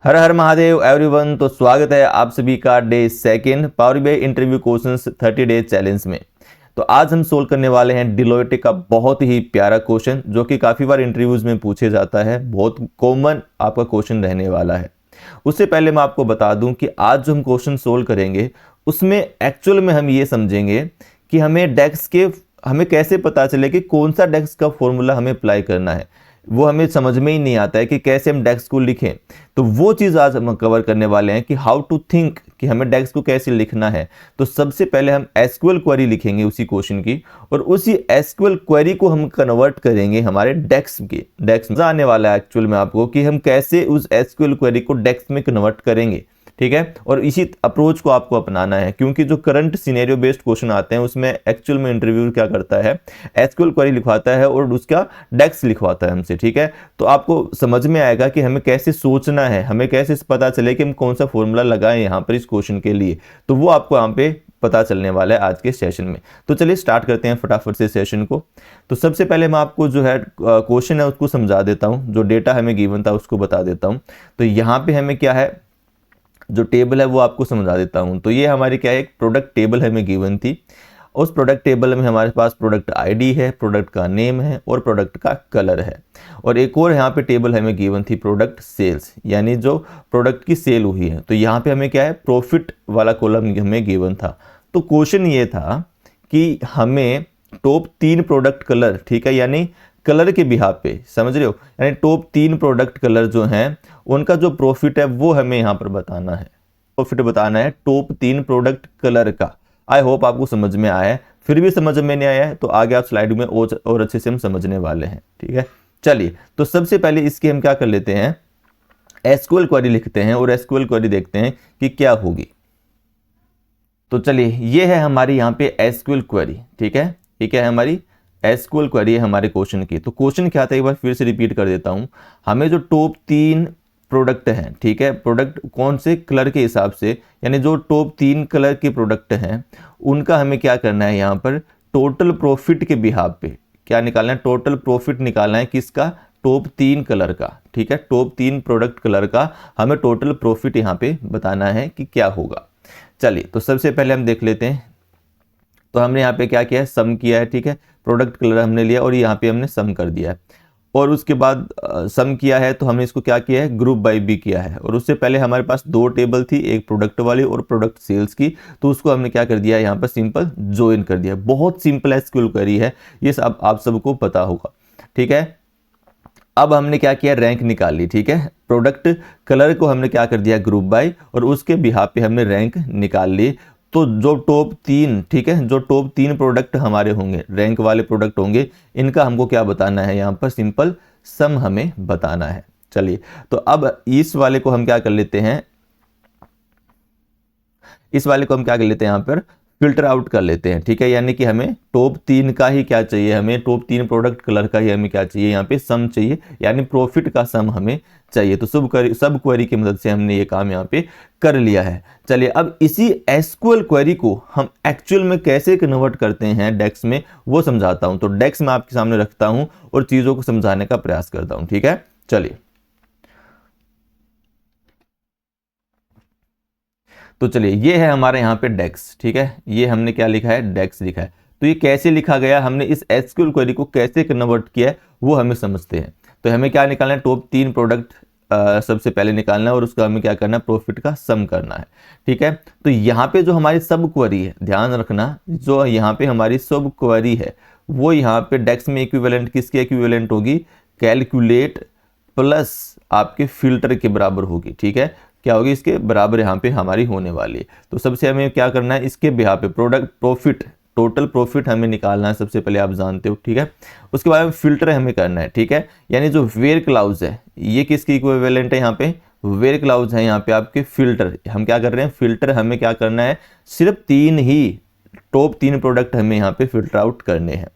हर हर Mahadev everyone. तो स्वागत है आप सभी का day second power BI interview questions 30 day challenge में। तो आज हम सोल्व करने वाले हैं डिलोइट का बहुत ही प्यारा क्वेश्चन जो कि काफ़ी बार इंटरव्यूज में पूछे जाता है, बहुत कॉमन आपका क्वेश्चन रहने वाला है। उससे पहले मैं आपको बता दूं कि आज जो हम क्वेश्चन सोल्व करेंगे उसमें एक्चुअल में हम ये समझेंगे कि हमें कैसे पता चले कि कौन सा डेक्स का फॉर्मूला हमें अप्लाई करना है। वो हमें समझ में ही नहीं आता है कि कैसे हम डेक्स को लिखें। तो वो चीज़ आज हम कवर करने वाले हैं कि हाउ टू थिंक, कि हमें डेक्स को कैसे लिखना है। तो सबसे पहले हम एसक्यूएल क्वेरी लिखेंगे उसी क्वेश्चन की, और उसी एसक्यूएल क्वेरी को हम कन्वर्ट करेंगे हमारे डेक्स में आने वाला है एक्चुअल में आपको कि हम कैसे उस एसक्यूएल क्वेरी को डेक्स में कन्वर्ट करेंगे। ठीक है, और इसी अप्रोच को आपको अपनाना है क्योंकि जो करंट सिनेरियो बेस्ड क्वेश्चन आते हैं उसमें एक्चुअल में इंटरव्यू क्या करता है, एसक्यूएल क्वेरी लिखवाता है और उसका डेक्स लिखवाता है हमसे। ठीक है, तो आपको समझ में आएगा कि हमें कैसे सोचना है, हमें कैसे पता चले कि हम कौन सा फॉर्मूला लगाएं यहाँ पर इस क्वेश्चन के लिए। तो वो आपको यहाँ पे पता चलने वाला है आज के सेशन में। तो चलिए स्टार्ट करते हैं फटाफट से सेशन को। तो सबसे पहले मैं आपको जो है क्वेश्चन है उसको समझा देता हूँ, जो डेटा हमें गिवन था उसको बता देता हूँ। तो यहाँ पे हमें क्या है, जो टेबल है वो आपको समझा देता हूं। तो ये हमारी क्या है, एक प्रोडक्ट टेबल हमें गिवन थी। उस प्रोडक्ट टेबल में हमारे पास प्रोडक्ट आईडी है, प्रोडक्ट का नेम है और प्रोडक्ट का कलर है। और एक और यहाँ पे टेबल हमें गिवन थी प्रोडक्ट सेल्स, यानी जो प्रोडक्ट की सेल हुई है। तो यहाँ पे हमें क्या है, प्रॉफिट वाला कॉलम हमें गिवन था। तो क्वेश्चन ये था कि हमें टॉप 3 प्रोडक्ट कलर, ठीक है, यानी कलर के बिहाफ पे, समझ रहे हो, यानी टॉप 3 प्रोडक्ट कलर जो हैं उनका जो प्रॉफिट है वो हमें यहाँ पर बताना है। प्रॉफिट बताना है टॉप 3 प्रोडक्ट कलर का। आई होप आपको समझ में आया है। फिर भी समझ में नहीं आया है तो आगे आप स्लाइड में और अच्छे से हम समझने वाले हैं। ठीक है, चलिए तो सबसे पहले इसकी हम क्या कर लेते हैं, एसक्यूएल क्वेरी लिखते हैं और एसक्यूएल क्वेरी देखते हैं कि क्या होगी। तो चलिए ये है हमारी यहाँ पे एसक्यूएल क्वेरी। ठीक है, ये क्या है, हमारी एसक्यूएल क्वेरी है हमारे क्वेश्चन की। तो क्वेश्चन क्या था, एक बार फिर से रिपीट कर देता हूं। हमें जो टॉप 3 प्रोडक्ट हैं, ठीक है, प्रोडक्ट कौन से कलर के हिसाब से, यानी जो टॉप 3 कलर के प्रोडक्ट हैं उनका हमें क्या करना है, यहाँ पर टोटल प्रॉफिट के बिहाफ पे क्या निकालना है, टोटल प्रॉफिट निकालना है किसका, टॉप 3 कलर का। ठीक है, टॉप 3 प्रोडक्ट कलर का हमें टोटल प्रॉफिट यहाँ पे बताना है कि क्या होगा। चलिए तो सबसे पहले हम देख लेते हैं। तो हमने यहाँ पे क्या किया है, सम किया है। ठीक है, प्रोडक्ट कलर हमने लिया और यहाँ पे हमने सम कर दिया है। और उसके बाद सम किया है तो हमने इसको क्या किया है, ग्रुप बाय भी किया है। और उससे पहले हमारे पास 2 टेबल थी, एक प्रोडक्ट वाली और प्रोडक्ट सेल्स की। तो उसको हमने क्या कर दिया है, यहाँ पर सिंपल ज्वाइन कर दिया। बहुत सिंपल एसक्यूएल क्वेरी है, ये सब आप सबको पता होगा। ठीक है, अब हमने क्या किया, रैंक निकाल ली। ठीक है, प्रोडक्ट कलर को हमने क्या कर दिया, ग्रुप बाय, और उसके बिहाफ पे हमने रैंक निकाल ली। तो जो टॉप 3, ठीक है, जो टॉप 3 प्रोडक्ट हमारे होंगे, रैंक वाले प्रोडक्ट होंगे, इनका हमको क्या बताना है, यहाँ पर सिंपल सम हमें बताना है। चलिए तो अब इस वाले को हम क्या कर लेते हैं, इस वाले को हम क्या कर लेते हैं, यहाँ पर फिल्टर आउट कर लेते हैं। ठीक है, यानी कि हमें टॉप 3 का ही क्या चाहिए, हमें टॉप 3 प्रोडक्ट कलर का ही हमें क्या चाहिए, यहाँ पे सम चाहिए, यानी प्रॉफिट का सम हमें चाहिए। तो सब क्वेरी की मदद से हमने ये काम यहाँ पे कर लिया है। चलिए अब इसी एसक्यूएल क्वेरी को हम एक्चुअल में कैसे कन्वर्ट करते हैं डेक्स में, वो समझाता हूं। तो डेक्स में आपके सामने रखता हूं और चीजों को समझाने का प्रयास करता हूं। ठीक है, चलिए तो चलिए ये है हमारे यहाँ पे डेक्स। ठीक है, ये हमने क्या लिखा है, डेक्स लिखा है। तो ये कैसे लिखा गया, हमने इस एसक्यूएल क्वेरी को कैसे कन्वर्ट किया है वो हमें समझते हैं। तो हमें क्या निकालना है, टॉप 3 प्रोडक्ट सबसे पहले निकालना है और उसका हमें क्या करना है, प्रॉफिट का सम करना है। ठीक है, तो यहाँ पे जो हमारी सब क्वेरी है, ध्यान रखना, जो यहाँ पे हमारी सब क्वेरी है वो यहाँ पे डेक्स में इक्विवेलेंट किसके इक्विवेलेंट होगी, कैलकुलेट प्लस आपके फिल्टर के बराबर होगी। ठीक है, क्या होगी, इसके बराबर यहाँ पे हमारी होने वाली है। तो सबसे हमें क्या करना है, इसके बिहाफ पे प्रोडक्ट प्रॉफिट, टोटल प्रॉफिट हमें निकालना है सबसे पहले, आप जानते हो। ठीक है, उसके बाद फिल्टर हमें करना है। ठीक है, यानी जो वेयर क्लाउज है ये किसकी इक्विवेलेंट है, यहाँ पे वेयर क्लाउज है, यहाँ पे आपके फिल्टर। हम क्या कर रहे हैं, फिल्टर हमें क्या करना है, सिर्फ 3 ही टॉप 3 प्रोडक्ट हमें यहाँ पे फिल्टर आउट करने हैं।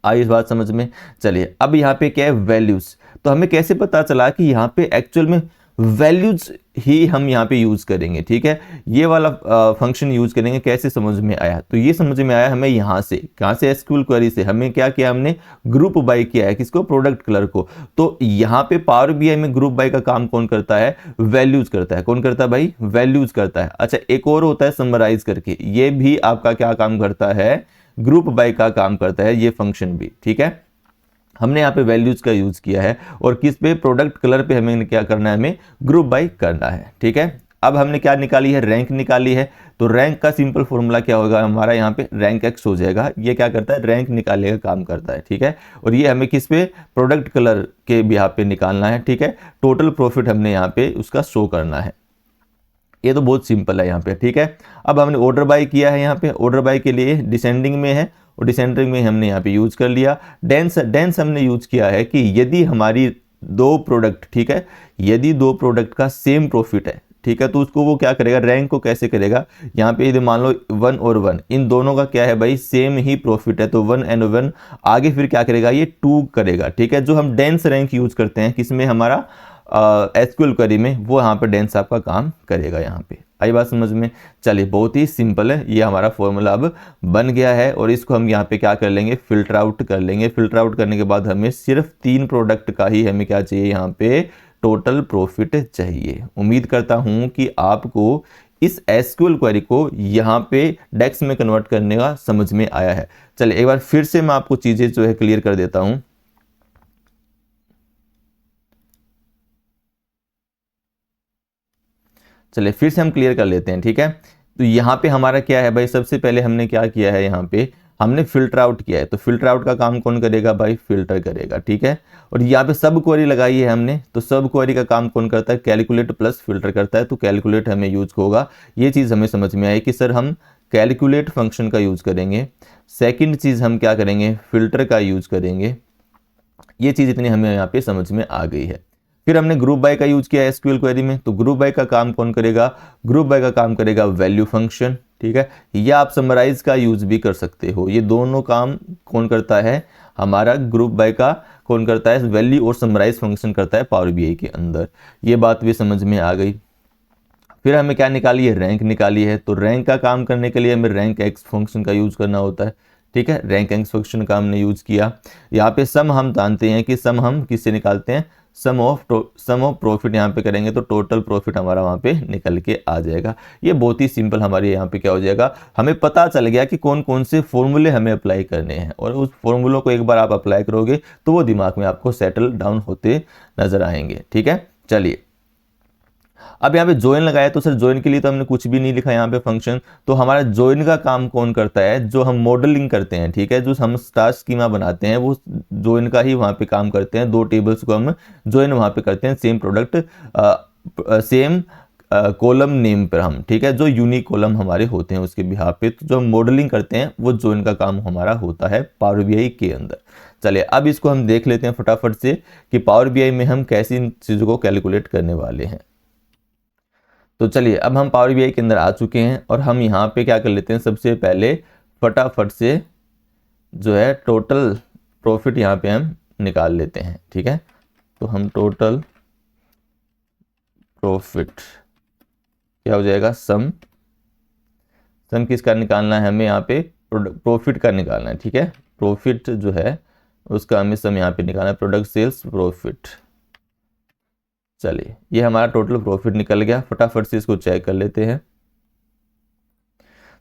आई इस बात समझ में। चलिए अब यहाँ पे क्या है, वैल्यूज। तो हमें कैसे पता चला कि यहाँ पे एक्चुअल में वैल्यूज ही हम यहाँ पे यूज करेंगे, ठीक है। ये वाला फंक्शन यूज करेंगे। कैसे समझ में आया? तो ये समझ में आया हमें यहाँ से, कहाँ से? एसक्यूएल क्वेरी से। हमें क्या किया? हमने ग्रुप बाय किया है। किसको? प्रोडक्ट कलर को। तो यहाँ पे पावर बीआई में ग्रुप बाय का काम कौन करता है? वैल्यूज करता है। कौन करता है भाई? वैल्यूज करता है। अच्छा, एक और होता है समराइज करके, ये भी आपका क्या काम करता है? ग्रुप बाय का काम करता है ये फंक्शन भी, ठीक है। हमने यहाँ पे वैल्यूज का यूज किया है और किस पे? प्रोडक्ट कलर पे हमें क्या करना है? हमें ग्रुप बाय करना है, ठीक है। अब हमने क्या निकाली है? रैंक निकाली है। तो रैंक का सिंपल फॉर्मूला क्या होगा हमारा? यहाँ पे रैंक एक्स हो जाएगा। ये क्या करता है? रैंक निकालने का काम करता है, ठीक है। और ये हमें किस पे? प्रोडक्ट कलर के भी यहाँ पे निकालना है, ठीक है। टोटल प्रॉफिट हमने यहाँ पे उसका शो करना है। ये तो बहुत सिंपल है यहाँ पे, ठीक है। अब हमने ऑर्डर बाय किया है। यहाँ पे ऑर्डर बाय के लिए डिसेंडिंग में है और डिसेंडिंग में हमने यहाँ पे यूज कर लिया। डेंस हमने यूज किया है कि यदि हमारी दो प्रोडक्ट, ठीक है, यदि दो प्रोडक्ट का सेम प्रॉफिट है, ठीक है, तो उसको वो क्या करेगा? रैंक को कैसे करेगा? यहाँ पे यदि मान लो 1 और 1 इन दोनों का क्या है भाई? सेम ही प्रॉफिट है, तो 1 एंड 1 आगे फिर क्या करेगा? ये 2 करेगा, ठीक है। जो हम डेंस रैंक यूज करते हैं किसमें? हमारा एसक्यूएल क्वेरी में, वो यहाँ पे डेंस आपका काम करेगा। यहाँ पे आई बात समझ में? चलिए, बहुत ही सिंपल है। ये हमारा फॉर्मूला अब बन गया है और इसको हम यहाँ पे क्या कर लेंगे? फिल्टर आउट कर लेंगे। फिल्टर आउट करने के बाद हमें सिर्फ 3 प्रोडक्ट का ही हमें क्या चाहिए? यहाँ पे टोटल प्रॉफिट चाहिए। उम्मीद करता हूँ कि आपको इस एसक्यूएल क्वेरी को यहाँ पे डेक्स में कन्वर्ट करने का समझ में आया है। चलिए एक बार फिर से मैं आपको चीजें जो है क्लियर कर देता हूँ। चलिए फिर से हम क्लियर कर लेते हैं, ठीक है। तो यहाँ पे हमारा क्या है भाई? सबसे पहले हमने क्या किया है? यहाँ पे हमने फिल्टर आउट किया है। तो फिल्टर आउट का काम कौन करेगा भाई? फिल्टर करेगा, ठीक है। और यहाँ पे सब क्वेरी लगाई है हमने, तो सब क्वेरी का काम कौन करता है? कैलकुलेट प्लस फिल्टर करता है। तो कैलकुलेट हमें यूज होगा। ये चीज़ हमें समझ में आई कि सर हम कैलकुलेट फंक्शन का यूज करेंगे। सेकेंड चीज़ हम क्या करेंगे? फिल्टर का यूज करेंगे। ये चीज़ इतनी हमें यहाँ पे समझ में आ गई है। फिर हमने ग्रुप बाय का यूज किया एसक्यूएल क्वेरी में। तो ग्रुप बाय का काम कौन करेगा? ग्रुप बाय का काम करेगा वैल्यू फंक्शन, ठीक है। या आप समराइज का यूज भी कर सकते हो। ये दोनों काम कौन करता है? हमारा ग्रुप बाय का कौन करता है? वैल्यू और समराइज फंक्शन करता है पावर बीआई के अंदर। ये बात भी समझ में आ गई। फिर हमें क्या निकाली है? रैंक निकाली है। तो रैंक का काम करने के लिए हमें रैंक एक्स फंक्शन का यूज करना होता है, ठीक है। रैंक एक्स फंक्शन का हमने यूज किया। यहाँ पे सम हम जानते हैं कि सम हम किससे निकालते हैं? सम ऑफ प्रॉफिट यहाँ पे करेंगे तो टोटल प्रॉफिट हमारा वहाँ पे निकल के आ जाएगा। ये बहुत ही सिंपल हमारे यहाँ पे क्या हो जाएगा? हमें पता चल गया कि कौन कौन से फॉर्मूले हमें अप्लाई करने हैं और उस फॉर्मूलों को एक बार आप अप्लाई करोगे तो वो दिमाग में आपको सेटल डाउन होते नजर आएंगे, ठीक है। चलिए, अब यहाँ पे ज्वाइन लगाया तो सर ज्वाइन के लिए तो हमने कुछ भी नहीं लिखा यहाँ पे फंक्शन। तो हमारा ज्वाइन का काम कौन करता है? जो हम मॉडलिंग करते हैं, ठीक है, जो हम स्टार स्कीमा बनाते हैं वो ज्वाइन का ही वहाँ पे काम करते हैं। दो टेबल्स को हम ज्वाइन वहाँ पे करते हैं same product same column name पर हम, ठीक है, जो यूनिक कॉलम हमारे होते हैं उसके बिहाफ पे। तो जो हम मॉडलिंग करते हैं वो ज्वाइन का काम हमारा होता है पावर बीआई के अंदर। चलिए अब इसको हम देख लेते हैं फटाफट से कि पावर बीआई में हम कैसी इन चीज़ों को कैलकुलेट करने वाले हैं। तो चलिए अब हम पावर बीआई के अंदर आ चुके हैं और हम यहाँ पे क्या कर लेते हैं? सबसे पहले फटाफट से जो है टोटल प्रॉफिट यहाँ पे हम निकाल लेते हैं, ठीक है। तो हम टोटल प्रॉफिट क्या हो जाएगा? सम किसका निकालना है हमें? यहाँ पे प्रॉफिट का निकालना है, ठीक है। प्रॉफिट जो है उसका हमें सम यहाँ पे निकालना है, प्रोडक्ट सेल्स प्रॉफिट। चलिए ये हमारा टोटल प्रॉफिट निकल गया। फटाफट से इसको चेक कर लेते हैं।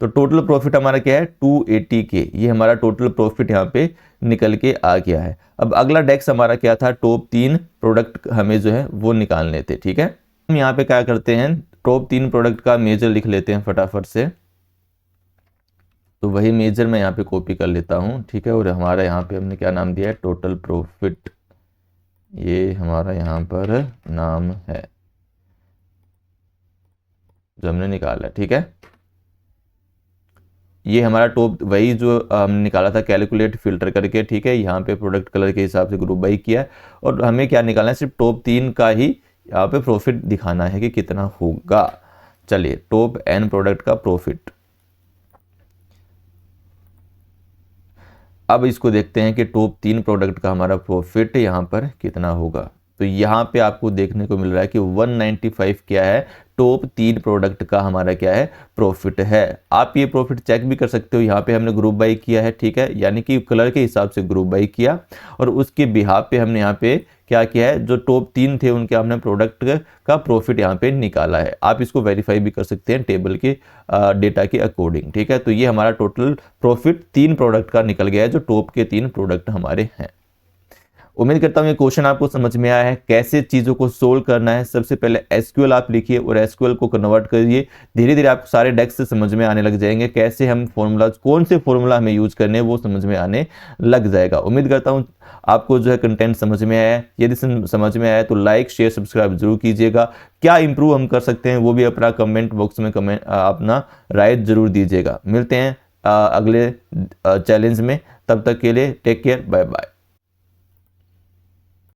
तो टोटल प्रॉफिट हमारा क्या है? 280 के। ये हमारा टोटल प्रॉफिट यहाँ पे निकल के आ गया है। अब अगला डेक्स हमारा क्या था? टॉप 3 प्रोडक्ट हमें जो है वो निकालने थे, ठीक है। हम यहाँ पे क्या करते हैं? टॉप 3 प्रोडक्ट का मेजर लिख लेते हैं फटाफट से। तो वही मेजर मैं यहाँ पे कॉपी कर लेता हूँ, ठीक है। और हमारा यहाँ पे हमने क्या नाम दिया है? Total profit. ये हमारा यहाँ पर नाम है जो हमने निकाला, ठीक है। ये हमारा टॉप वही जो हमने निकाला था कैलकुलेट फिल्टर करके, ठीक है। यहाँ पे प्रोडक्ट कलर के हिसाब से ग्रुप बाई किया है और हमें क्या निकालना है? सिर्फ टॉप 3 का ही यहाँ पे प्रॉफिट दिखाना है कि कितना होगा। चलिए टॉप n प्रोडक्ट का प्रॉफिट। अब इसको देखते हैं कि टॉप 3 प्रोडक्ट का हमारा प्रॉफिट यहाँ पर कितना होगा। तो यहाँ पे आपको देखने को मिल रहा है कि 195 क्या है, टॉप 3 प्रोडक्ट का हमारा क्या है, प्रॉफिट है। आप ये प्रॉफिट चेक भी कर सकते हो, यहाँ पे हमने ग्रुप बाई किया है, ठीक है, यानी कि कलर के हिसाब से ग्रुप बाई किया और उसके बिहाफ पे हमने यहाँ पे क्या किया है, जो टॉप 3 थे उनके हमने प्रोडक्ट का प्रॉफिट यहाँ पे निकाला है। आप इसको वेरीफाई भी कर सकते हैं टेबल के डेटा के अकॉर्डिंग, ठीक है। तो ये हमारा टोटल प्रॉफिट 3 प्रोडक्ट का निकल गया है, जो टॉप के 3 प्रोडक्ट हमारे हैं। उम्मीद करता हूँ ये क्वेश्चन आपको समझ में आया है, कैसे चीज़ों को सोल्व करना है। सबसे पहले एसक्यूएल आप लिखिए और एसक्यूएल को कन्वर्ट करिए, धीरे धीरे आपको सारे डेस्क से समझ में आने लग जाएंगे, कैसे हम फॉर्मूला, कौन से फॉर्मूला हमें यूज करने हैं वो समझ में आने लग जाएगा। उम्मीद करता हूँ आपको जो है कंटेंट समझ में आया है। यदि समझ में आया तो लाइक शेयर सब्सक्राइब जरूर कीजिएगा। क्या इंप्रूव हम कर सकते हैं वो भी अपना कमेंट बॉक्स में अपना राय जरूर दीजिएगा। मिलते हैं अगले चैलेंज में, तब तक के लिए टेक केयर, बाय बाय।